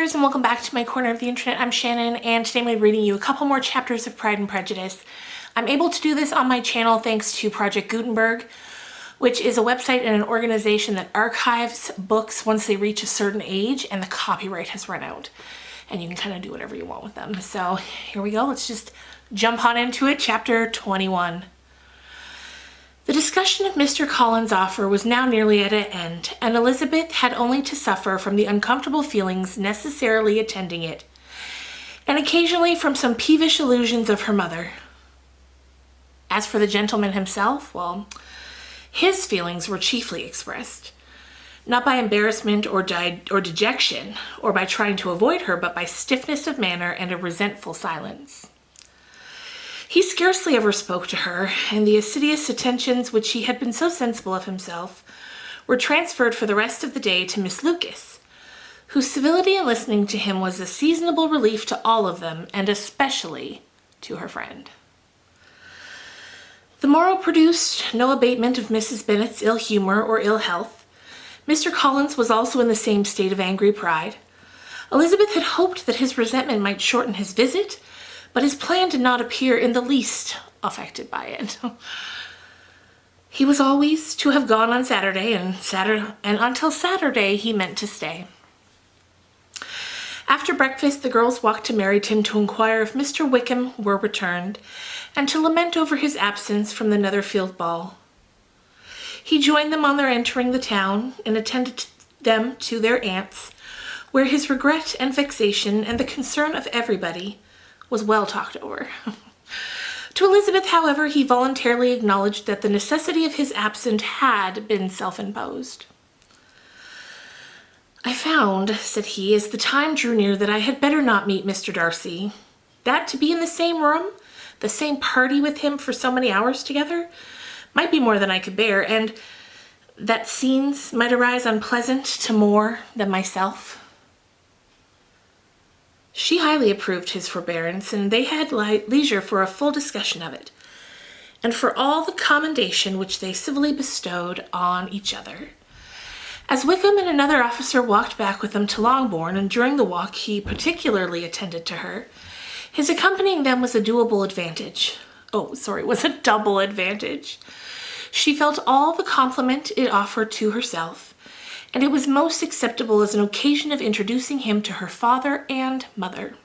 readers, and welcome back to my corner of the internet. I'm Shannon, and today I'm going to be reading you a couple more chapters of Pride and Prejudice. I'm able to do this on my channel thanks to Project Gutenberg, which is a website and an organization that archives books once they reach a certain age and the copyright has run out. And you can kind of do whatever you want with them. So here we go. Let's just jump on into it. Chapter 21. The discussion of Mr. Collins' offer was now nearly at an end, and Elizabeth had only to suffer from the uncomfortable feelings necessarily attending it, and occasionally from some peevish allusions of her mother. As for the gentleman himself, well, his feelings were chiefly expressed, not by embarrassment or dejection, or by trying to avoid her, but by stiffness of manner and a resentful silence. He scarcely ever spoke to her, and the assiduous attentions which he had been so sensible of himself were transferred for the rest of the day to Miss Lucas, whose civility in listening to him was a seasonable relief to all of them, and especially to her friend. The morrow produced no abatement of Mrs. Bennet's ill humor or ill health. Mr. Collins was also in the same state of angry pride. Elizabeth had hoped that his resentment might shorten his visit, but his plan did not appear in the least affected by it. He was always to have gone on Saturday, and until Saturday he meant to stay. After breakfast, the girls walked to Meryton to inquire if Mr. Wickham were returned, and to lament over his absence from the Netherfield ball. He joined them on their entering the town, and attended them to their aunt's, where his regret and vexation and the concern of everybody was well talked over. To Elizabeth, however, he voluntarily acknowledged that the necessity of his absence had been self-imposed. "I found," said he, "as the time drew near, that I had better not meet Mr. Darcy. That to be in the same room, the same party with him for so many hours together, might be more than I could bear, and that scenes might arise unpleasant to more than myself." She highly approved his forbearance, and they had leisure for a full discussion of it, and for all the commendation which they civilly bestowed on each other. As Wickham and another officer walked back with them to Longbourn, and during the walk he particularly attended to her, his accompanying them was a double advantage. She felt all the compliment it offered to herself, and it was most acceptable as an occasion of introducing him to her father and mother.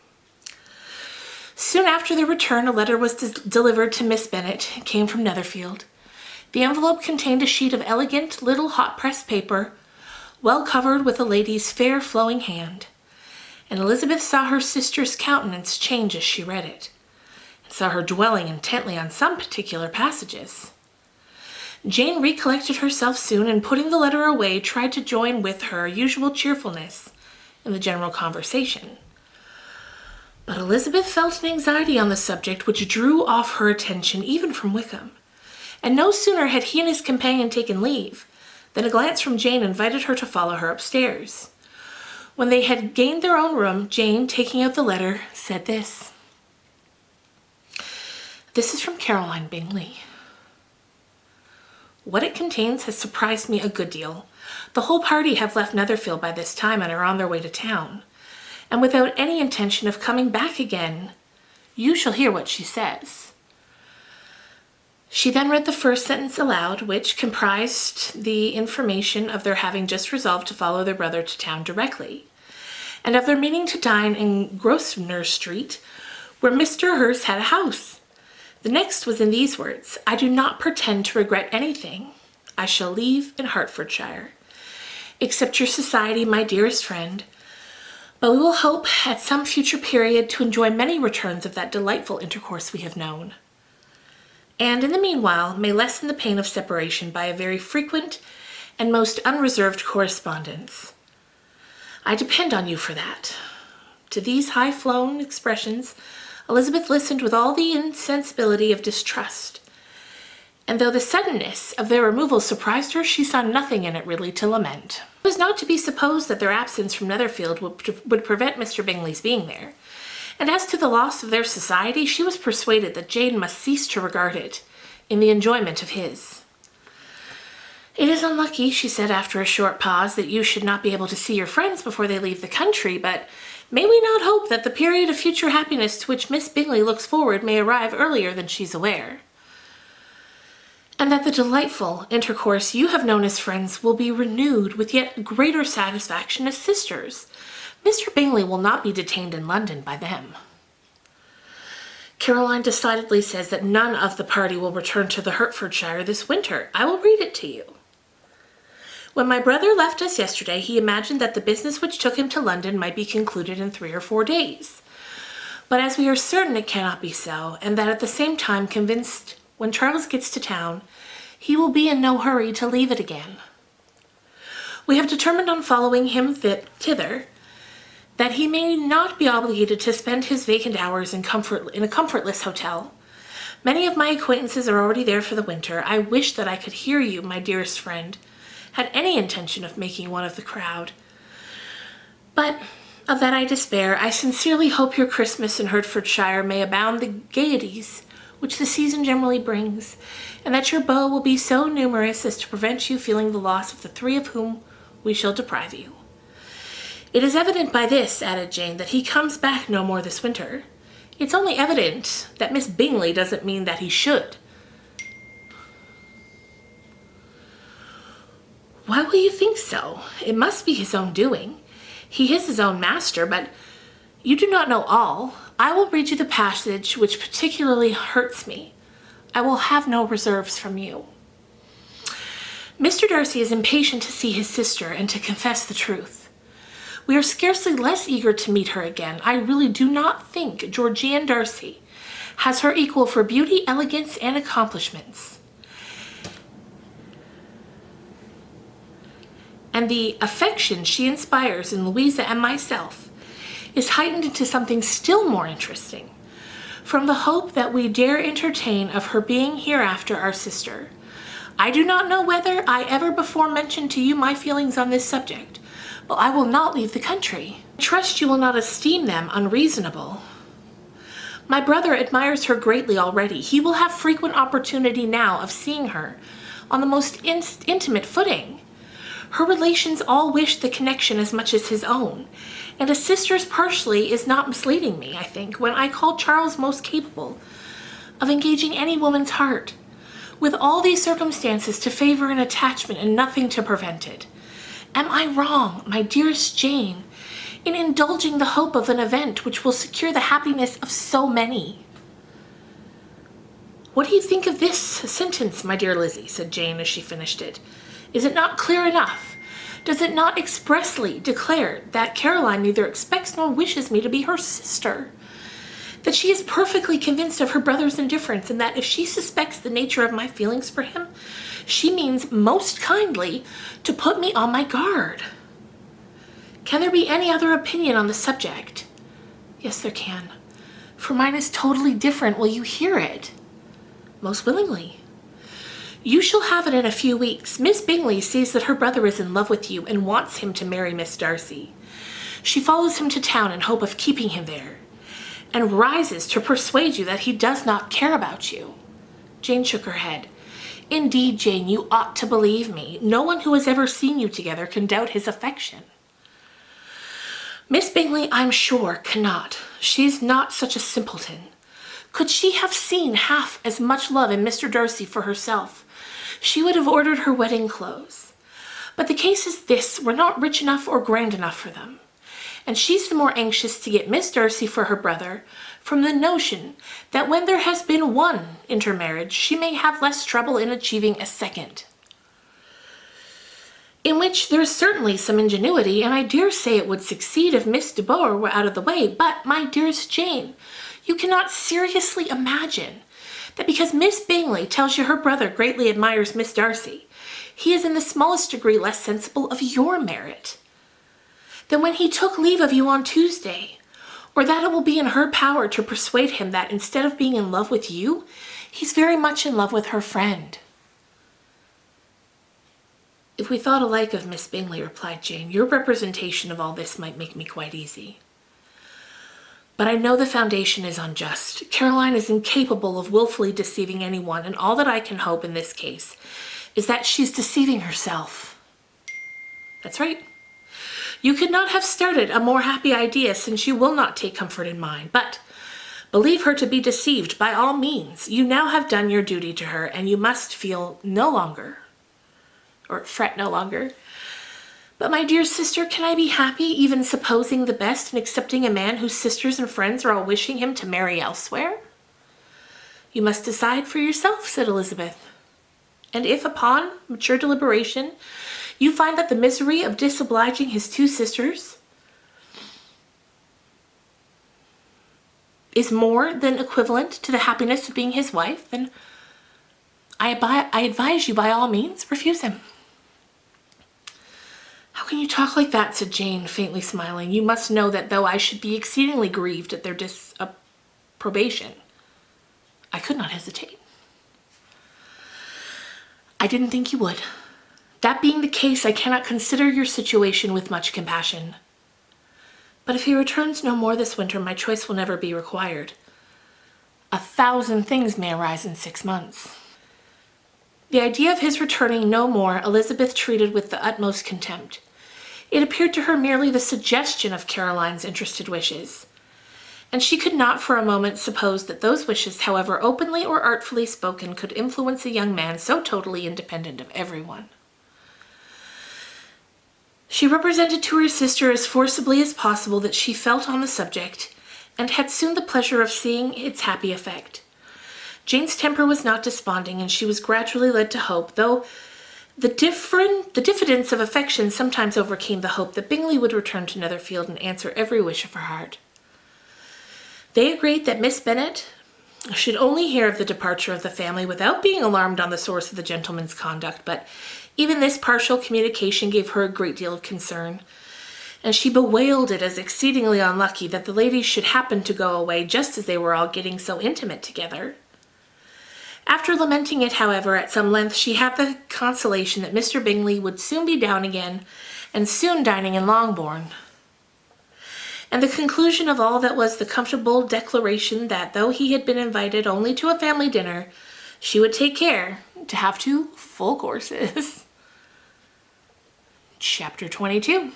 Soon after their return, a letter was delivered to Miss Bennet. It came from Netherfield. The envelope contained a sheet of elegant little hot-pressed paper, well covered with a lady's fair flowing hand, and Elizabeth saw her sister's countenance change as she read it, and saw her dwelling intently on some particular passages. Jane recollected herself soon, and putting the letter away, tried to join with her usual cheerfulness in the general conversation. But Elizabeth felt an anxiety on the subject which drew off her attention even from Wickham, and no sooner had he and his companion taken leave than a glance from Jane invited her to follow her upstairs. When they had gained their own room, Jane, taking out the letter, said this: "This is from Caroline Bingley. What it contains has surprised me a good deal. The whole party have left Netherfield by this time and are on their way to town, and without any intention of coming back again. You shall hear what she says." She then read the first sentence aloud, which comprised the information of their having just resolved to follow their brother to town directly, and of their meaning to dine in Grosvenor Street, where Mr. Hurst had a house. The next was in these words: "I do not pretend to regret anything. I shall leave in Hertfordshire. Accept your society, my dearest friend, but we will hope at some future period to enjoy many returns of that delightful intercourse we have known, and in the meanwhile may lessen the pain of separation by a very frequent and most unreserved correspondence. I depend on you for that." To these high-flown expressions Elizabeth listened with all the insensibility of distrust, and though the suddenness of their removal surprised her, she saw nothing in it really to lament. It was not to be supposed that their absence from Netherfield would prevent Mr. Bingley's being there, and as to the loss of their society, she was persuaded that Jane must cease to regard it in the enjoyment of his. It is unlucky, she said after a short pause, that you should not be able to see your friends before they leave the country, but may we not hope that the period of future happiness to which Miss Bingley looks forward may arrive earlier than she's aware? And that the delightful intercourse you have known as friends will be renewed with yet greater satisfaction as sisters. Mr. Bingley will not be detained in London by them. Caroline decidedly says that none of the party will return to the Hertfordshire this winter. I will read it to you. When my brother left us yesterday, he imagined that the business which took him to London might be concluded in 3 or 4 days. But as we are certain it cannot be so, and that at the same time convinced when Charles gets to town, he will be in no hurry to leave it again. We have determined on following him thither, that he may not be obligated to spend his vacant hours in a comfortless hotel. Many of my acquaintances are already there for the winter. I wish that I could hear you, my dearest friend, had any intention of making one of the crowd. But of that I despair. I sincerely hope your Christmas in Hertfordshire may abound the gaieties which the season generally brings, and that your beaux will be so numerous as to prevent you feeling the loss of the 3 of whom we shall deprive you. It is evident by this, added Jane, that he comes back no more this winter. It's only evident that Miss Bingley doesn't mean that he should. Why will you think so? It must be his own doing. He is his own master, but you do not know all. I will read you the passage which particularly hurts me. I will have no reserves from you. Mr. Darcy is impatient to see his sister and to confess the truth. We are scarcely less eager to meet her again. I really do not think Georgiana Darcy has her equal for beauty, elegance, and accomplishments. And the affection she inspires in Louisa and myself is heightened into something still more interesting, from the hope that we dare entertain of her being hereafter our sister. I do not know whether I ever before mentioned to you my feelings on this subject, but I will not leave the country. I trust you will not esteem them unreasonable. My brother admires her greatly already. He will have frequent opportunity now of seeing her on the most intimate footing. Her relations all wish the connection as much as his own, and a sister's partially is not misleading me, I think, when I call Charles most capable of engaging any woman's heart, with all these circumstances to favor an attachment and nothing to prevent it. Am I wrong, my dearest Jane, in indulging the hope of an event which will secure the happiness of so many? What do you think of this sentence, my dear Lizzie? Said Jane as she finished it. Is it not clear enough? Does it not expressly declare that Caroline neither expects nor wishes me to be her sister? That she is perfectly convinced of her brother's indifference, and that if she suspects the nature of my feelings for him, she means most kindly to put me on my guard. Can there be any other opinion on the subject? Yes, there can. For mine is totally different. Will you hear it? Most willingly. You shall have it in a few weeks. Miss Bingley sees that her brother is in love with you and wants him to marry Miss Darcy. She follows him to town in hope of keeping him there, and rises to persuade you that he does not care about you. Jane shook her head. Indeed, Jane, you ought to believe me. No one who has ever seen you together can doubt his affection. Miss Bingley, I'm sure, cannot. She's not such a simpleton. Could she have seen half as much love in Mr. Darcy for herself, she would have ordered her wedding clothes. But the case is this, we're not rich enough or grand enough for them. And she's the more anxious to get Miss Darcy for her brother from the notion that when there has been one intermarriage, she may have less trouble in achieving a second. In which there is certainly some ingenuity, and I dare say it would succeed if Miss de Bourgh were out of the way. But, my dearest Jane, you cannot seriously imagine that because Miss Bingley tells you her brother greatly admires Miss Darcy, he is in the smallest degree less sensible of your merit than when he took leave of you on Tuesday, or that it will be in her power to persuade him that instead of being in love with you, he's very much in love with her friend. If we thought alike of Miss Bingley, replied Jane, your representation of all this might make me quite easy. But I know the foundation is unjust. Caroline is incapable of willfully deceiving anyone, and all that I can hope in this case is that she's deceiving herself. That's right. You could not have started a more happy idea, since you will not take comfort in mine. But believe her to be deceived by all means. You now have done your duty to her, and you must feel no longer, or fret no longer. But my dear sister, can I be happy, even supposing the best, and accepting a man whose sisters and friends are all wishing him to marry elsewhere? You must decide for yourself, said Elizabeth. And if, upon mature deliberation, you find that the misery of disobliging his two sisters is more than equivalent to the happiness of being his wife, then I advise you by all means, refuse him. How can you talk like that, said Jane, faintly smiling. You must know that though I should be exceedingly grieved at their disapprobation, I could not hesitate. I didn't think you would. That being the case, I cannot consider your situation with much compassion. But if he returns no more this winter, my choice will never be required. 1,000 things may arise in 6 months. The idea of his returning no more Elizabeth treated with the utmost contempt. It appeared to her merely the suggestion of Caroline's interested wishes, and she could not for a moment suppose that those wishes, however openly or artfully spoken, could influence a young man so totally independent of everyone. She represented to her sister as forcibly as possible that she felt on the subject, and had soon the pleasure of seeing its happy effect. Jane's temper was not desponding, and she was gradually led to hope, though the diffidence of affection sometimes overcame the hope that Bingley would return to Netherfield and answer every wish of her heart. They agreed that Miss Bennet should only hear of the departure of the family without being alarmed on the source of the gentleman's conduct, but even this partial communication gave her a great deal of concern, and she bewailed it as exceedingly unlucky that the ladies should happen to go away just as they were all getting so intimate together. After lamenting it, however, at some length, she had the consolation that Mr. Bingley would soon be down again, and soon dining in Longbourn. And the conclusion of all that was the comfortable declaration that, though he had been invited only to a family dinner, she would take care to have 2 full courses. Chapter 22.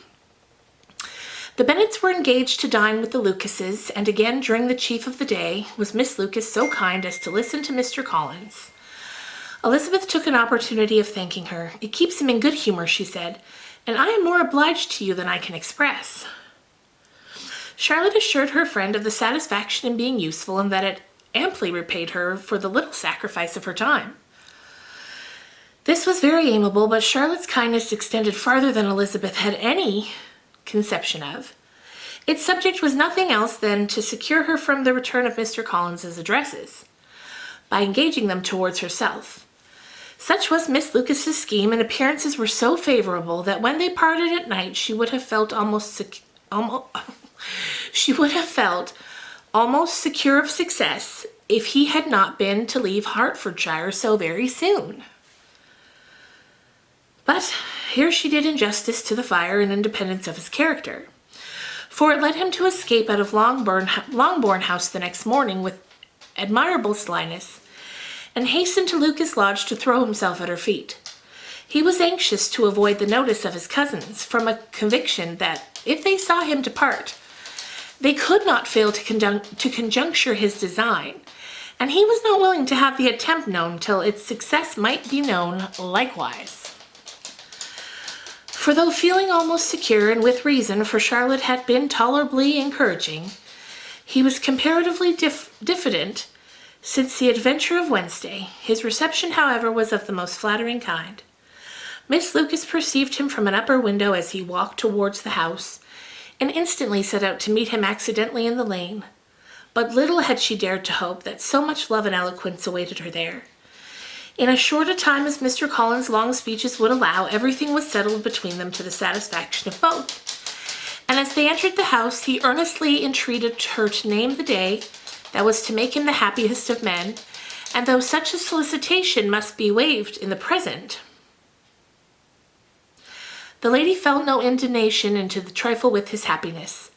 The Bennets were engaged to dine with the Lucases, and again during the chief of the day was Miss Lucas so kind as to listen to Mr. Collins. Elizabeth took an opportunity of thanking her. It keeps him in good humour, she said, and I am more obliged to you than I can express. Charlotte assured her friend of the satisfaction in being useful, and that it amply repaid her for the little sacrifice of her time. This was very amiable, but Charlotte's kindness extended farther than Elizabeth had any conception of. Its subject was nothing else than to secure her from the return of Mr. Collins's addresses, by engaging them towards herself. Such was Miss Lucas's scheme, and appearances were so favourable that when they parted at night she would have felt almost secure of success if he had not been to leave Hertfordshire so very soon. But here she did injustice to the fire and independence of his character, for it led him to escape out of Longbourn House the next morning with admirable slyness, and hastened to Lucas Lodge to throw himself at her feet. He was anxious to avoid the notice of his cousins, from a conviction that if they saw him depart, they could not fail to conjecture his design, and he was not willing to have the attempt known till its success might be known likewise. For though feeling almost secure, and with reason, for Charlotte had been tolerably encouraging, he was comparatively diffident since the adventure of Wednesday. His reception, however, was of the most flattering kind. Miss Lucas perceived him from an upper window as he walked towards the house, and instantly set out to meet him accidentally in the lane. But little had she dared to hope that so much love and eloquence awaited her there. In as short a time as Mr. Collins' long speeches would allow, everything was settled between them to the satisfaction of both. And as they entered the house, he earnestly entreated her to name the day that was to make him the happiest of men, and though such a solicitation must be waived in the present, the lady felt no indignation into the trifle with his happiness.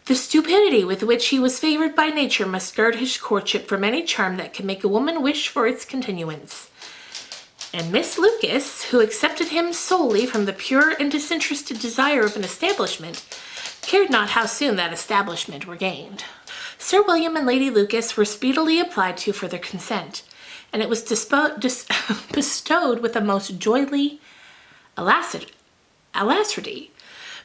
The stupidity with which he was favoured by nature must guard his courtship from any charm that can make a woman wish for its continuance. And Miss Lucas, who accepted him solely from the pure and disinterested desire of an establishment, cared not how soon that establishment were gained. Sir William and Lady Lucas were speedily applied to for their consent, and it was bestowed with a most joyly alacrity.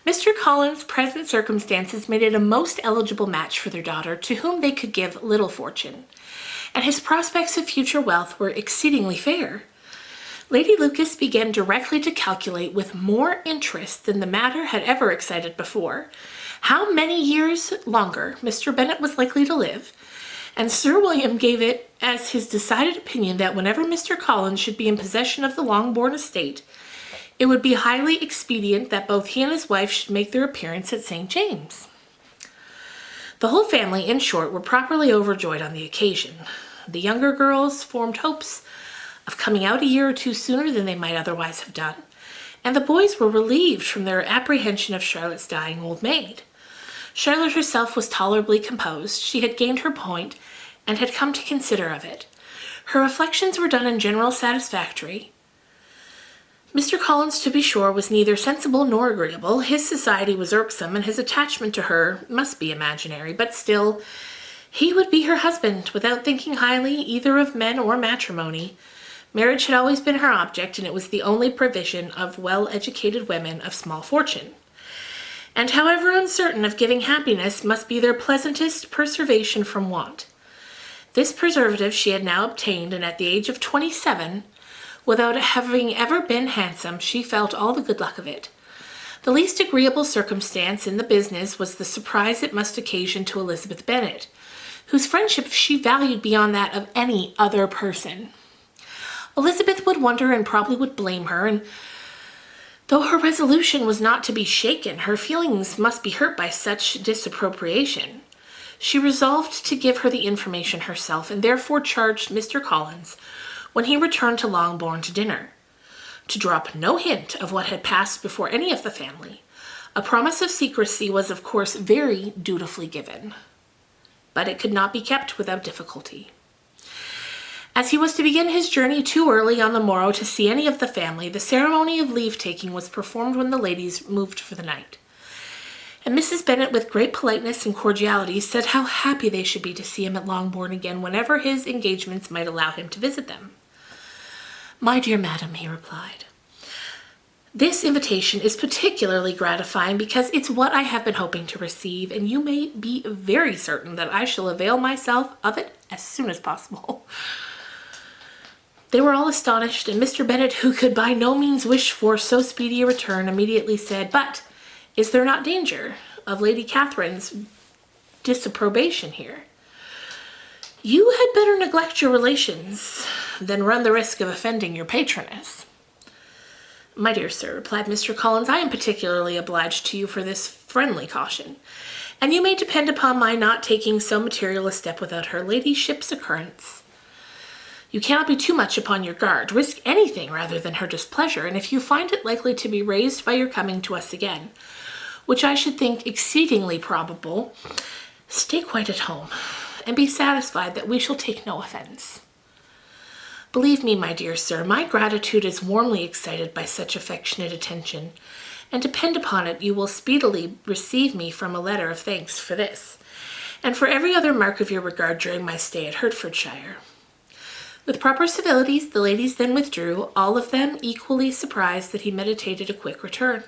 Mr. Collins' present circumstances made it a most eligible match for their daughter, to whom they could give little fortune, and his prospects of future wealth were exceedingly fair. Lady Lucas began directly to calculate with more interest than the matter had ever excited before how many years longer Mr. Bennet was likely to live, and Sir William gave it as his decided opinion that whenever Mr. Collins should be in possession of the Longbourn estate, it would be highly expedient that both he and his wife should make their appearance at St. James. The whole family, in short, were properly overjoyed on the occasion. The younger girls formed hopes of coming out a year or two sooner than they might otherwise have done, and the boys were relieved from their apprehension of Charlotte's dying old maid. Charlotte herself was tolerably composed. She had gained her point, and had come to consider of it. Her reflections were done in general satisfactory. Mr. Collins, to be sure, was neither sensible nor agreeable. His society was irksome, and his attachment to her must be imaginary, but still, he would be her husband, without thinking highly either of men or matrimony. Marriage had always been her object, and it was the only provision of well-educated women of small fortune, and however uncertain of giving happiness, must be their pleasantest preservation from want. This preservative she had now obtained, and at the age of 27, without having ever been handsome, she felt all the good luck of it. The least agreeable circumstance in the business was the surprise it must occasion to Elizabeth Bennet, whose friendship she valued beyond that of any other person. Elizabeth would wonder and probably would blame her, and though her resolution was not to be shaken, her feelings must be hurt by such disapprobation. She resolved to give her the information herself, and therefore charged Mr. Collins, when he returned to Longbourn to dinner, to drop no hint of what had passed before any of the family. A promise of secrecy was, of course, very dutifully given, but it could not be kept without difficulty. As he was to begin his journey too early on the morrow to see any of the family, the ceremony of leave-taking was performed when the ladies moved for the night. And Mrs. Bennet, with great politeness and cordiality, said how happy they should be to see him at Longbourn again whenever his engagements might allow him to visit them. "My dear madam," he replied, "this invitation is particularly gratifying because it's what I have been hoping to receive, and you may be very certain that I shall avail myself of it as soon as possible." They were all astonished, and Mr. Bennet, who could by no means wish for so speedy a return, immediately said, "But is there not danger of Lady Catherine's disapprobation here? You had better neglect your relations than run the risk of offending your patroness." "My dear sir," replied Mr. Collins, "I am particularly obliged to you for this friendly caution, and you may depend upon my not taking so material a step without her ladyship's occurrence. You cannot be too much upon your guard. Risk anything rather than her displeasure, and if you find it likely to be raised by your coming to us again, which I should think exceedingly probable, stay quite at home, and be satisfied that we shall take no offense. Believe me, my dear sir, my gratitude is warmly excited by such affectionate attention, and depend upon it you will speedily receive me from a letter of thanks for this, and for every other mark of your regard during my stay at Hertfordshire." With proper civilities, the ladies then withdrew, all of them equally surprised that he meditated a quick return.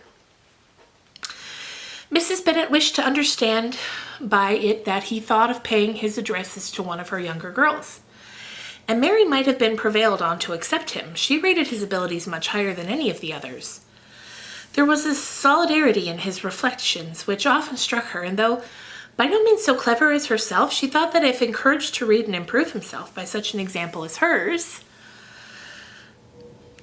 Mrs. Bennet wished to understand by it that he thought of paying his addresses to one of her younger girls, and Mary might have been prevailed on to accept him. She rated his abilities much higher than any of the others. There was a solidarity in his reflections which often struck her, and though by no means so clever as herself, she thought that if encouraged to read and improve himself by such an example as hers,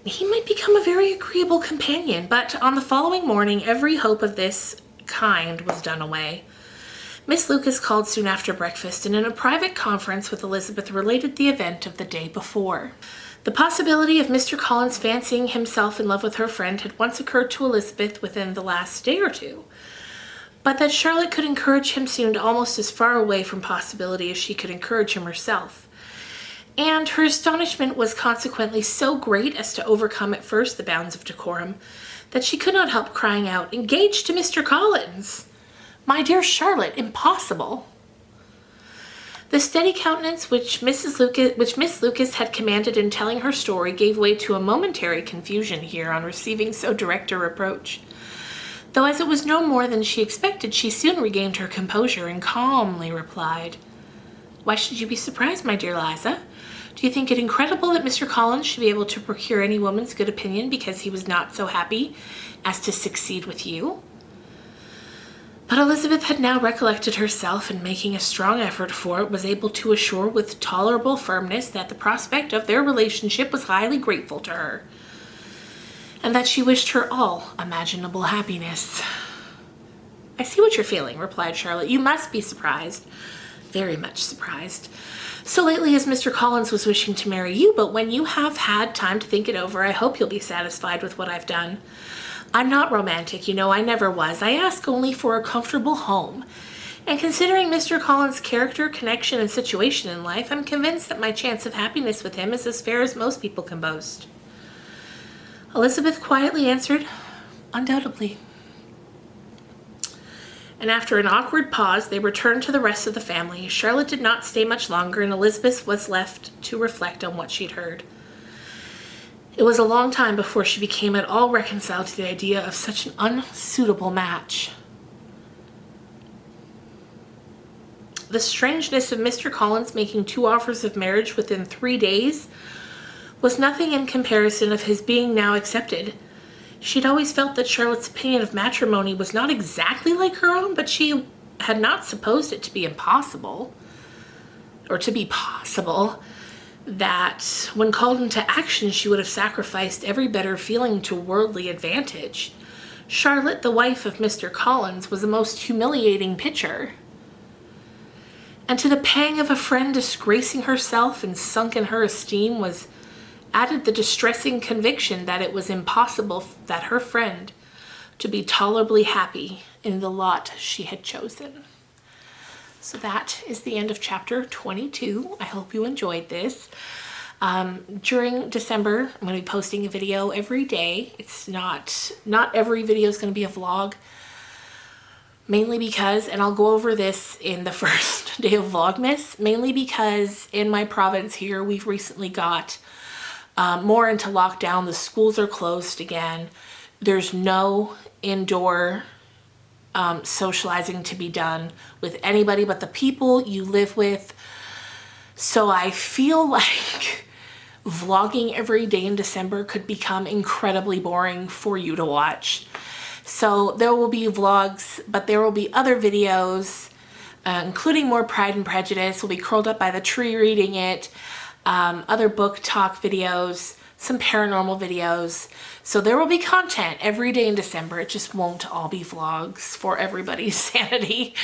he might become a very agreeable companion. But on the following morning, every hope of this kind was done away. Miss Lucas called soon after breakfast, and in a private conference with Elizabeth related the event of the day before. The possibility of Mr. Collins fancying himself in love with her friend had once occurred to Elizabeth within the last day or two, but that Charlotte could encourage him seemed almost as far away from possibility as she could encourage him herself. And her astonishment was consequently so great as to overcome at first the bounds of decorum, that she could not help crying out, "Engaged to Mr. Collins! My dear Charlotte, impossible!" The steady countenance which Miss Lucas had commanded in telling her story gave way to a momentary confusion here on receiving so direct a reproach. Though as it was no more than she expected, she soon regained her composure and calmly replied, "Why should you be surprised, my dear Liza? Do you think it incredible that Mr. Collins should be able to procure any woman's good opinion because he was not so happy as to succeed with you?" But Elizabeth had now recollected herself, and making a strong effort for it, was able to assure with tolerable firmness that the prospect of their relationship was highly grateful to her, and that she wished her all imaginable happiness. "I see what you're feeling," replied Charlotte. "You must be surprised, very much surprised, so lately as Mr. Collins was wishing to marry you, but when you have had time to think it over, I hope you'll be satisfied with what I've done. I'm not romantic, you know, I never was. I ask only for a comfortable home. And considering Mr. Collins' character, connection, and situation in life, I'm convinced that my chance of happiness with him is as fair as most people can boast." Elizabeth quietly answered, "Undoubtedly." And after an awkward pause, they returned to the rest of the family. Charlotte did not stay much longer, and Elizabeth was left to reflect on what she'd heard. It was a long time before she became at all reconciled to the idea of such an unsuitable match. The strangeness of Mr. Collins making 2 offers of marriage within 3 days was nothing in comparison of his being now accepted. She'd always felt that Charlotte's opinion of matrimony was not exactly like her own, but she had not supposed it to be impossible, or to be possible, that when called into action she would have sacrificed every better feeling to worldly advantage. Charlotte, the wife of Mr. Collins, was a most humiliating picture. And to the pang of a friend disgracing herself and sunk in her esteem was added the distressing conviction that it was impossible that her friend to be tolerably happy in the lot she had chosen. So that is the end of chapter 22. I hope you enjoyed this. During December, I'm going to be posting a video every day. It's not every video is going to be a vlog, mainly because, and I'll go over this in the first day of Vlogmas, mainly because in my province here, we've recently got more into lockdown. The schools are closed again. There's no indoor socializing to be done with anybody but the people you live with. So I feel like vlogging every day in December could become incredibly boring for you to watch. So there will be vlogs, but there will be other videos, including more Pride and Prejudice. We'll be curled up by the tree reading it, other book talk videos, some paranormal videos. So there will be content every day in December. It just won't all be vlogs for everybody's sanity.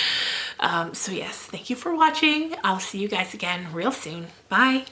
So yes, thank you for watching. I'll see you guys again real soon. Bye.